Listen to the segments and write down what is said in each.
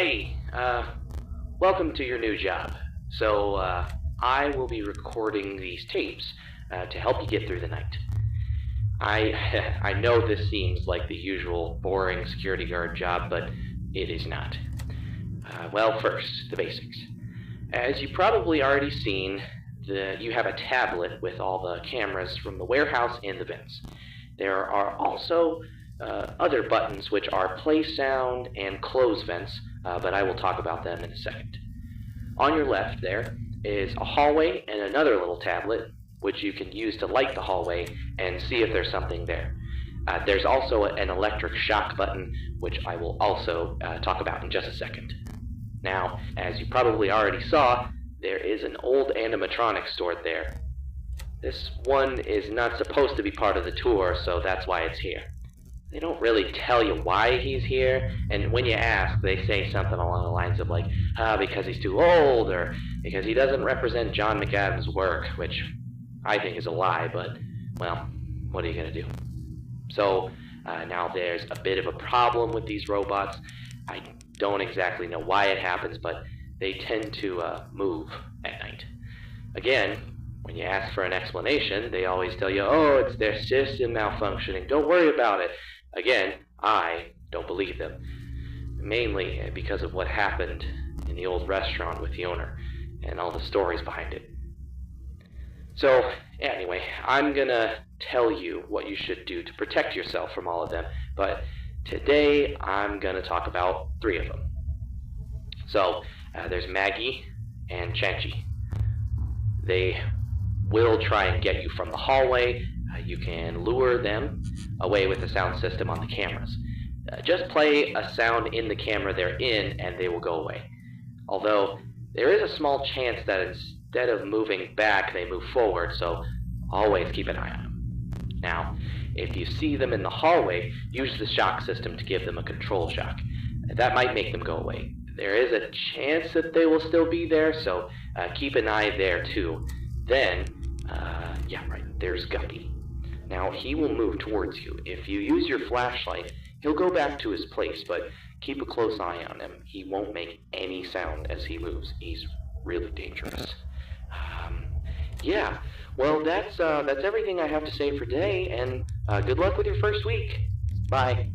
Hey, welcome to your new job. So, I will be recording these tapes to help you get through the night. I know this seems like the usual boring security guard job, but it is not. Well, first, the basics. As you probably already seen, you have a tablet with all the cameras from the warehouse and the vents. There are also other buttons which are play sound and close vents, but I will talk about them in a second. On your left there is a hallway and another little tablet which you can use to light the hallway and see if there's something there. There's also an electric shock button which I will also talk about in just a second. Now, as you probably already saw, there is an old animatronic stored there. This one is not supposed to be part of the tour, so that's why it's here. They don't really tell you why he's here, and when you ask, they say something along the lines of like, because he's too old, or because he doesn't represent John McAdams' work, which I think is a lie, but, well, what are you going to do? So, now there's a bit of a problem with these robots. I don't exactly know why it happens, but they tend to move at night. Again, when you ask for an explanation, they always tell you, oh, it's their system malfunctioning, don't worry about it. Again, I don't believe them, mainly because of what happened in the old restaurant with the owner and all the stories behind it. So, anyway, I'm gonna tell you what you should do to protect yourself from all of them, but today I'm gonna talk about 3 of them. So, there's Maggie and Chanchi. They will try and get you from the hallway. You can lure them away with the sound system on the cameras. Just play a sound in the camera they're in and they will go away. Although, there is a small chance that instead of moving back, they move forward, so always keep an eye on them. Now, if you see them in the hallway, use the shock system to give them a control shock. That might make them go away. There is a chance that they will still be there, so keep an eye there too. Then, there's Guppy. Now, he will move towards you. If you use your flashlight, he'll go back to his place, but keep a close eye on him. He won't make any sound as he moves. He's really dangerous. Well, that's everything I have to say for today, and good luck with your first week. Bye.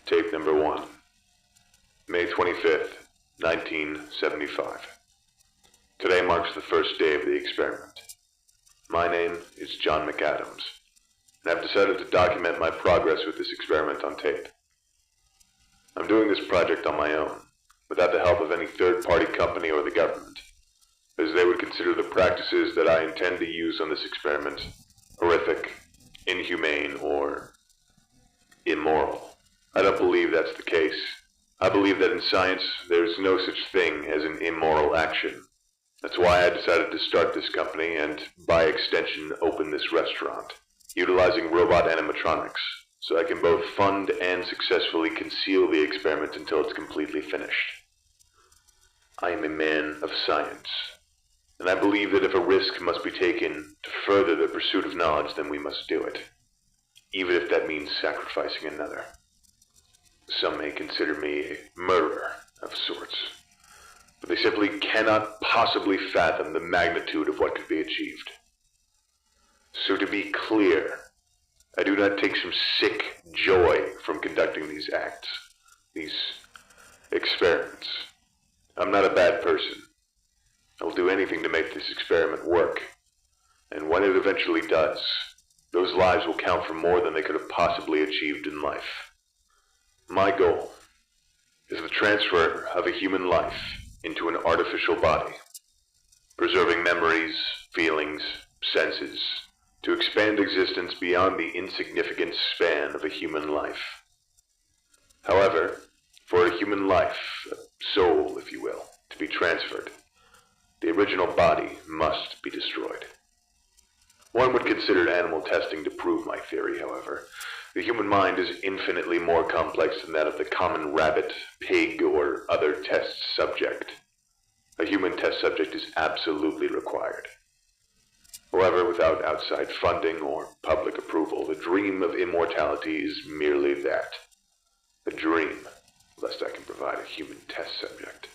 Tape number 1. May 25th, 1975. Today marks the first day of the experiment. My name is John McAdams, and I've decided to document my progress with this experiment on tape. I'm doing this project on my own, without the help of any third-party company or the government, as they would consider the practices that I intend to use on this experiment horrific, inhumane, or immoral. I don't believe that's the case. I believe that in science, there's no such thing as an immoral action. That's why I decided to start this company and, by extension, open this restaurant, utilizing robot animatronics, so I can both fund and successfully conceal the experiment until it's completely finished. I am a man of science, and I believe that if a risk must be taken to further the pursuit of knowledge, then we must do it, even if that means sacrificing another. Some may consider me a murderer of sorts, but they simply cannot possibly fathom the magnitude of what could be achieved. So to be clear, I do not take some sick joy from conducting these acts, these experiments. I'm not a bad person. I will do anything to make this experiment work, and when it eventually does, those lives will count for more than they could have possibly achieved in life. My goal is the transfer of a human life into an artificial body, preserving memories, feelings, senses, to expand existence beyond the insignificant span of a human life. However, for a human life, a soul, if you will, to be transferred, the original body must be destroyed. One would consider animal testing to prove my theory, however. The human mind is infinitely more complex than that of the common rabbit, pig, or other test subject. A human test subject is absolutely required. However, without outside funding or public approval, the dream of immortality is merely that. A dream, lest I can provide a human test subject.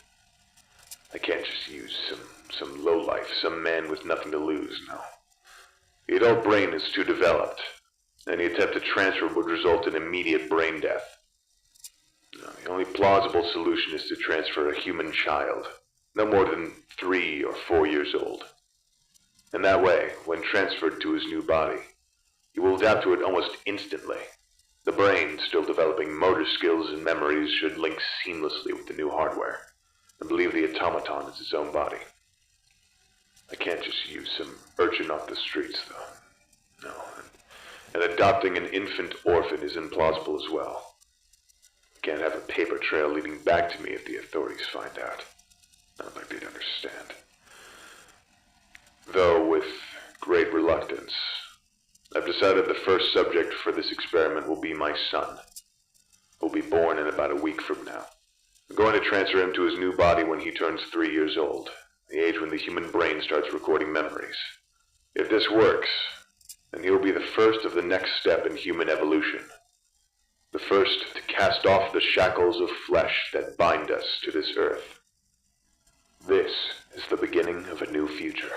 I can't just use some lowlife, some man with nothing to lose, no. The adult brain is too developed. Any attempt to transfer would result in immediate brain death. No, the only plausible solution is to transfer a human child, no more than 3 or 4 years old. And that way, when transferred to his new body, he will adapt to it almost instantly. The brain, still developing motor skills and memories, should link seamlessly with the new hardware, and believe the automaton is his own body. I can't just use some urchin off the streets, though. No. And adopting an infant orphan is implausible as well. Can't have a paper trail leading back to me if the authorities find out. Not like they'd understand. Though with great reluctance, I've decided the first subject for this experiment will be my son, who will be born in about a week from now. I'm going to transfer him to his new body when he turns 3 years old, the age when the human brain starts recording memories. If this works, then he'll be the first of the next step in human evolution. The first to cast off the shackles of flesh that bind us to this earth. This is the beginning of a new future.